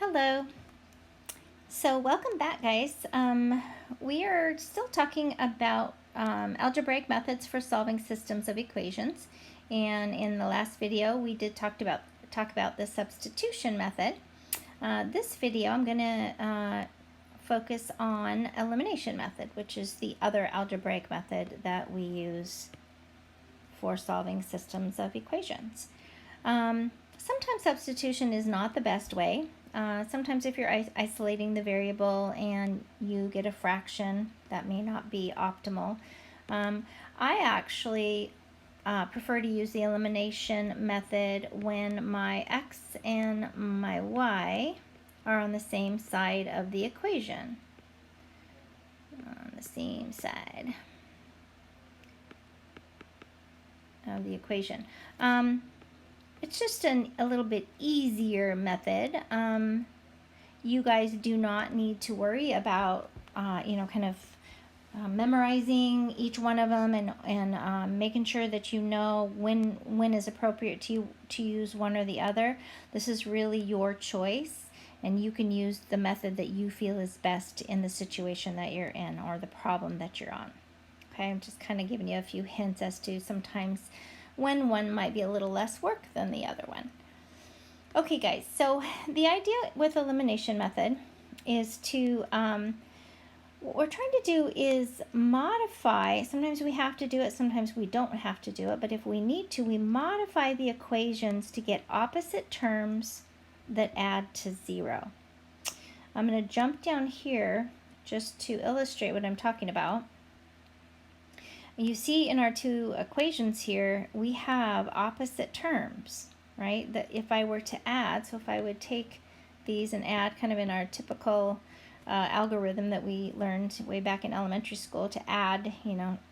Hello. So welcome back, guys. We are still talking about algebraic methods for solving systems of equations, and in the last video we did talk about the substitution method. This video I'm going to focus on elimination method, which is the other algebraic method that we use for solving systems of equations. Sometimes substitution is not the best way. Sometimes if you're isolating the variable and you get a fraction, that may not be optimal. I actually prefer to use the elimination method when my x and my y are on the same side of the equation. On the same side of the equation. It's just a little bit easier method. You guys do not need to worry about, memorizing each one of them and making sure that you know when is appropriate to use one or the other. This is really your choice, and you can use the method that you feel is best in the situation that you're in or the problem that you're on. Okay, I'm just kind of giving you a few hints as to sometimes when one might be a little less work than the other one. Okay, guys, so the idea with elimination method is to, what we're trying to do is modify. Sometimes we have to do it, sometimes we don't have to do it, but if we need to, we modify the equations to get opposite terms that add to 0. I'm going to jump down here just to illustrate what I'm talking about. You see in our two equations here, we have opposite terms, right? That if I were to add, so if I would take these and add kind of in our typical algorithm that we learned way back in elementary school to add,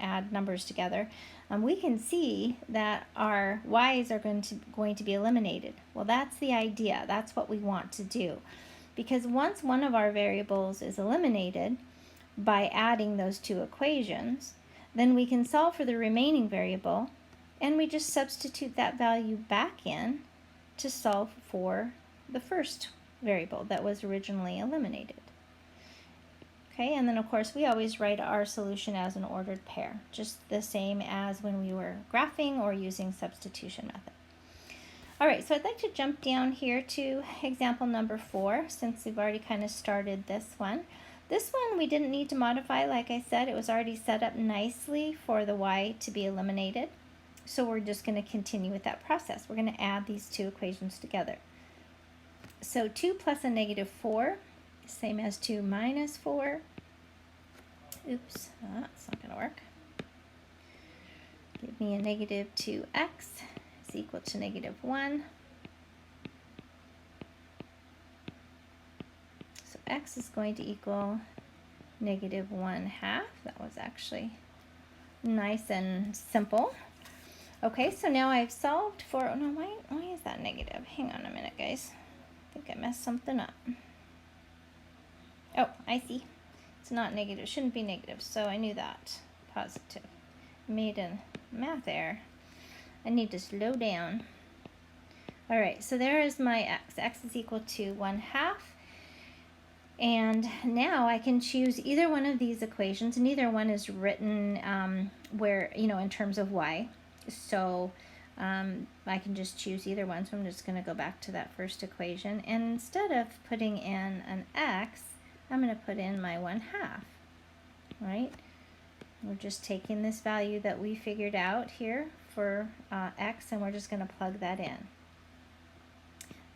add numbers together, we can see that our y's are going to be eliminated. Well, that's the idea. That's what we want to do. Because once one of our variables is eliminated by adding those two equations, then we can solve for the remaining variable, and we just substitute that value back in to solve for the first variable that was originally eliminated. Okay, and then of course we always write our solution as an ordered pair, just the same as when we were graphing or using substitution method. All right, so I'd like to jump down here to example number 4, since we've already kind of started this one. This one we didn't need to modify. Like I said, it was already set up nicely for the y to be eliminated. So we're just going to continue with that process. We're going to add these two equations together. So 2 plus a negative 4, same as 2 minus 4. Oops, that's not going to work. Give me a negative 2x is equal to negative 1. X is going to equal negative 1/2. That was actually nice and simple. Okay, so now I've solved for, no, why is that negative? Hang on a minute, guys. I think I messed something up. Oh, I see. It's not negative. It shouldn't be negative, so I knew that. Positive. Made a math error. I need to slow down. All right, so there is my x. X is equal to 1/2. And now I can choose either one of these equations, and either one is written where, in terms of y. So I can just choose either one. So I'm just going to go back to that first equation. And instead of putting in an x, I'm going to put in my 1/2, right? We're just taking this value that we figured out here for x, and we're just going to plug that in.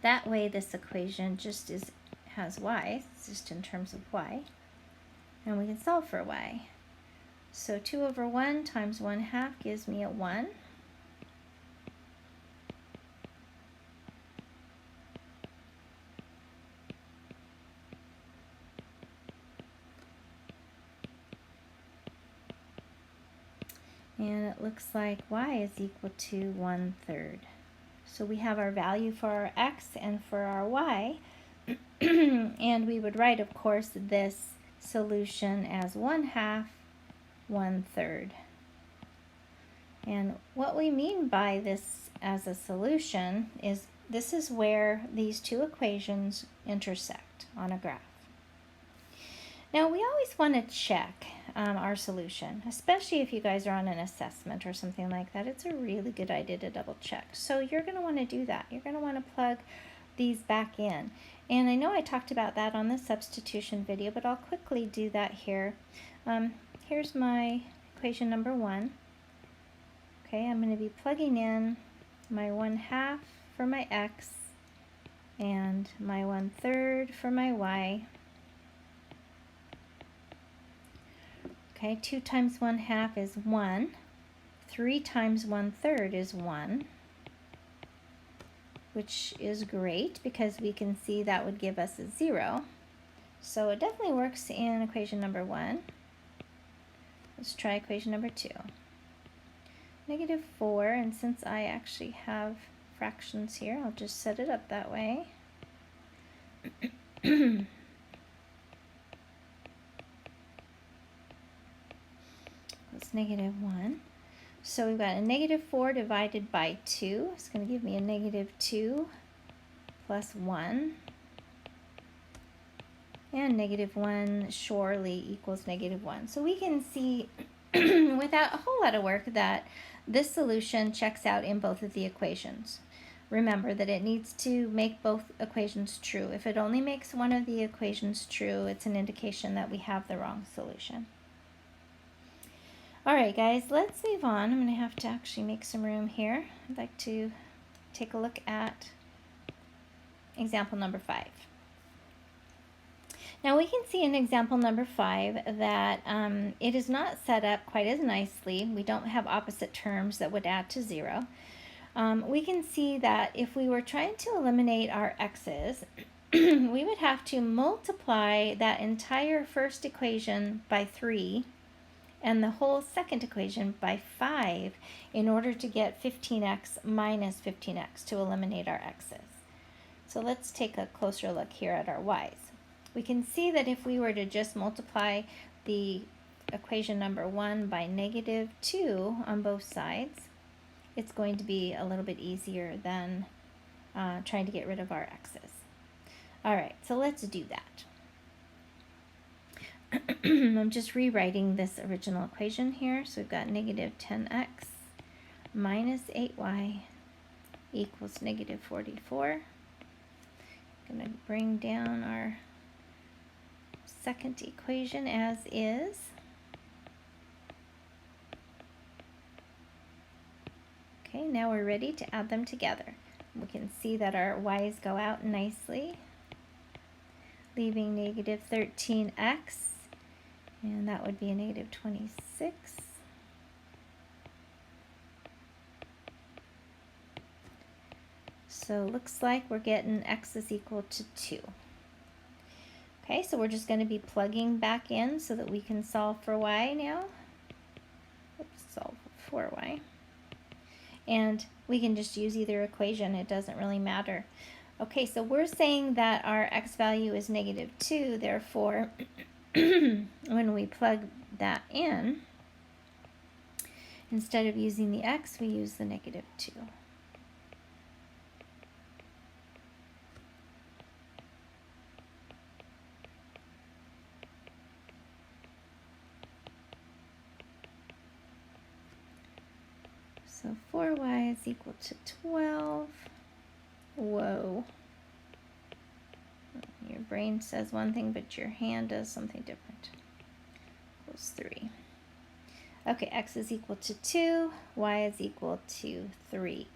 That way this equation just has y, it's just in terms of y, and we can solve for y. So 2 over 1 times 1/2 gives me a 1. And it looks like y is equal to 1/3. So we have our value for our x and for our y. And we would write, of course, this solution as 1/2, 1/3. And what we mean by this as a solution is this is where these two equations intersect on a graph. Now, we always want to check our solution, especially if you guys are on an assessment or something like that. It's a really good idea to double check. So you're going to want to do that. You're going to want to plug these back in. And I know I talked about that on the substitution video, but I'll quickly do that here. Here's my equation number 1. Okay, I'm going to be plugging in my 1/2 for my x and my 1/3 for my y. Okay, 2 times 1/2 is 1. 3 times 1/3 is 1, which is great because we can see that would give us a 0. So it definitely works in equation number 1. Let's try equation number 2. -4, and since I actually have fractions here, I'll just set it up that way. It's -1. So we've got a -4 divided by 2. It's going to give me a -2 plus 1. And -1 surely equals -1. So we can see without a whole lot of work that this solution checks out in both of the equations. Remember that it needs to make both equations true. If it only makes one of the equations true, it's an indication that we have the wrong solution. All right, guys, let's move on. I'm going to have to actually make some room here. I'd like to take a look at example number 5. Now we can see in example number 5 that it is not set up quite as nicely. We don't have opposite terms that would add to 0. We can see that if we were trying to eliminate our x's, we would have to multiply that entire first equation by 3 and the whole second equation by 5 in order to get 15x minus 15x to eliminate our x's. So let's take a closer look here at our y's. We can see that if we were to just multiply the equation number 1 by -2 on both sides, it's going to be a little bit easier than trying to get rid of our x's. All right, so let's do that. I'm just rewriting this original equation here. So we've got -10x minus 8y equals -44. I'm going to bring down our second equation as is. Okay, now we're ready to add them together. We can see that our y's go out nicely, leaving -13x, and that would be a -26. So looks like we're getting x is equal to 2. Okay, so we're just going to be plugging back in so that we can solve for y now. Oops, solve for y. And we can just use either equation. It doesn't really matter. Okay, so we're saying that our x value is -2. Therefore, when we plug that in, instead of using the x, we use the -2. So 4y is equal to 12. Whoa. Your brain says one thing, but your hand does something different. Equals 3. Okay, x is equal to 2, y is equal to 3.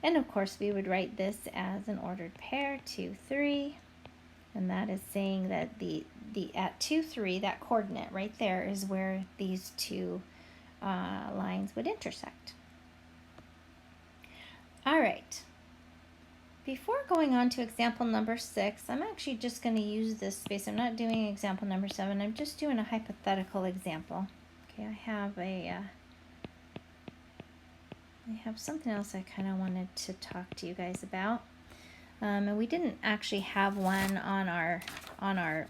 And of course, we would write this as an ordered pair, 2, 3. And that is saying that the at 2, 3, that coordinate right there is where these two lines would intersect. All right, before going on to example number 6, I'm actually just going to use this space. I'm not doing example number 7. I'm just doing a hypothetical example. Okay, I have something else I kind of wanted to talk to you guys about. And we didn't actually have one on our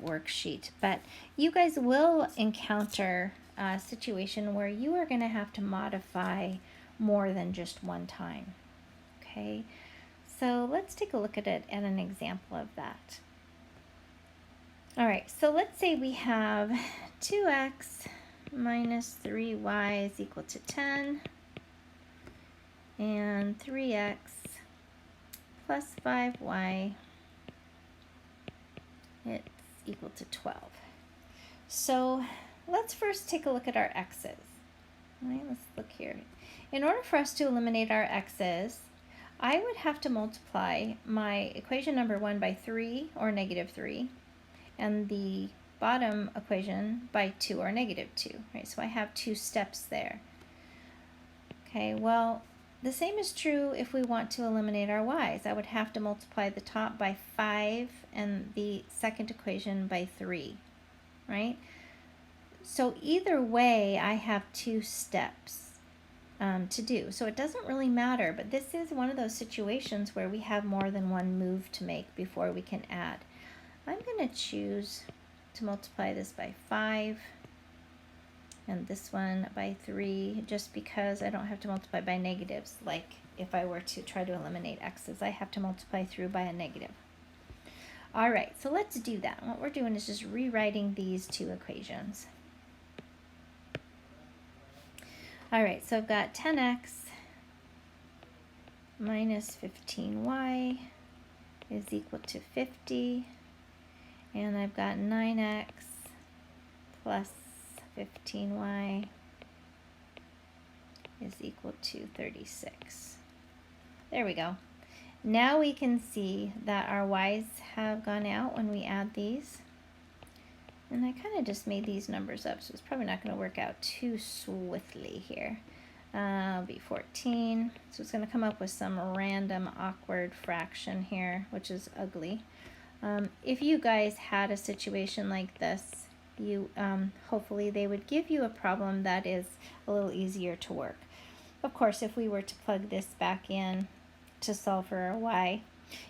worksheet, but you guys will encounter a situation where you are going to have to modify more than just one time. Okay, so let's take a look at it and an example of that. All right, so let's say we have 2x minus 3y is equal to 10, and 3x plus 5y, it's equal to 12. So let's first take a look at our x's. All right, let's look here. In order for us to eliminate our x's, I would have to multiply my equation number 1 by 3 or negative 3, and the bottom equation by 2 or negative 2, right? So I have 2 steps there. Okay, well, the same is true if we want to eliminate our y's. I would have to multiply the top by 5 and the second equation by 3, right? So either way, I have 2 steps to do. So it doesn't really matter, but this is one of those situations where we have more than one move to make before we can add. I'm going to choose to multiply this by 5 and this one by 3, just because I don't have to multiply by negatives like if I were to try to eliminate x's. I have to multiply through by a negative. All right, so let's do that. What we're doing is just rewriting these 2 equations. All right, so I've got 10x minus 15y is equal to 50, and I've got 9x plus 15y is equal to 36. There we go. Now we can see that our y's have gone out when we add these. And I kind of just made these numbers up, so it's probably not going to work out too swiftly here. It'll be 14, so it's going to come up with some random awkward fraction here, which is ugly. If you guys had a situation like this, you hopefully they would give you a problem that is a little easier to work. Of course, if we were to plug this back in to solve for our y,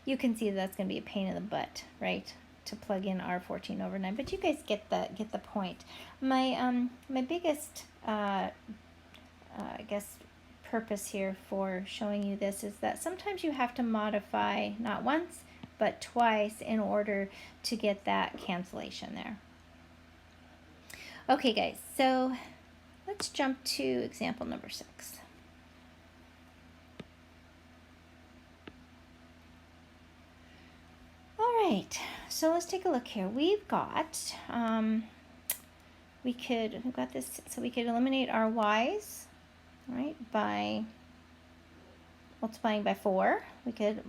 you can see that's going to be a pain in the butt, right? To plug in our 14 over 9, but you guys get the point. My biggest I guess purpose here for showing you this is that sometimes you have to modify not once but twice in order to get that cancellation there. Okay guys, so let's jump to example number 6. Alright, so let's take a look here. We've got we've got this, so we could eliminate our y's, right, by multiplying by 4. We could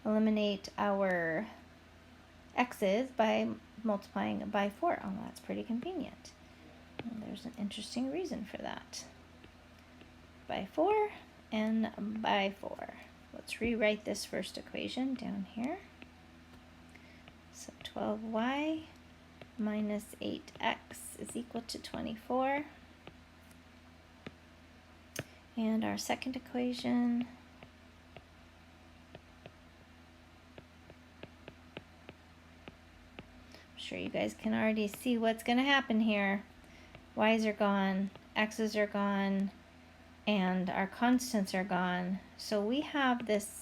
eliminate our x's by multiplying by 4. Oh, that's pretty convenient. And there's an interesting reason for that. By 4 and by 4. Let's rewrite this first equation down here. So 12y minus 8x is equal to 24. And our second equation, I'm sure you guys can already see what's going to happen here. Y's are gone, x's are gone, and our constants are gone. So we have this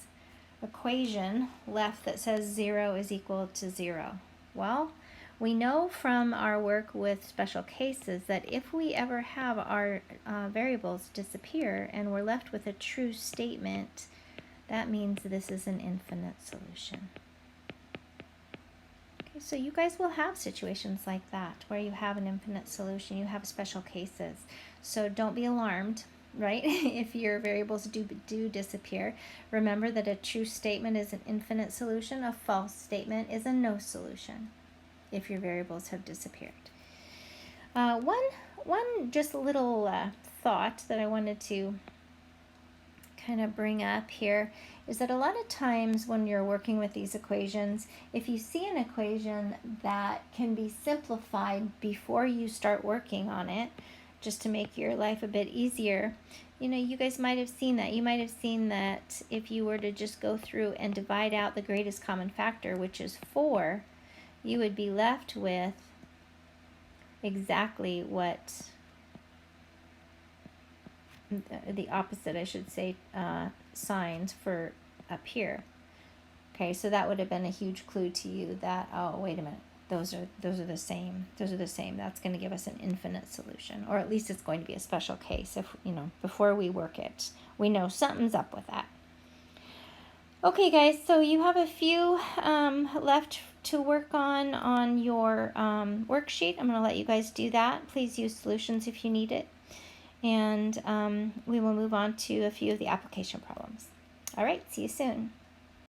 equation left that says 0 is equal to 0. Well, we know from our work with special cases that if we ever have our variables disappear and we're left with a true statement, that means this is an infinite solution. Okay, so you guys will have situations like that where you have an infinite solution, you have special cases. So don't be alarmed, right? If your variables do disappear, remember that a true statement is an infinite solution, a false statement is a no solution if your variables have disappeared. One just little thought that I wanted to kind of bring up here is that a lot of times when you're working with these equations, if you see an equation that can be simplified before you start working on it, just to make your life a bit easier, you know, you guys might have seen that. You might have seen that if you were to just go through and divide out the greatest common factor, which is 4, you would be left with exactly what the opposite, I should say, signs for up here. Okay, so that would have been a huge clue to you that, oh, wait a minute, those are the same. Those are the same. That's going to give us an infinite solution, or at least it's going to be a special case. If before we work it, we know something's up with that. Okay, guys, so you have a few left to work on your worksheet. I'm going to let you guys do that. Please use solutions if you need it. And we will move on to a few of the application problems. All right, see you soon.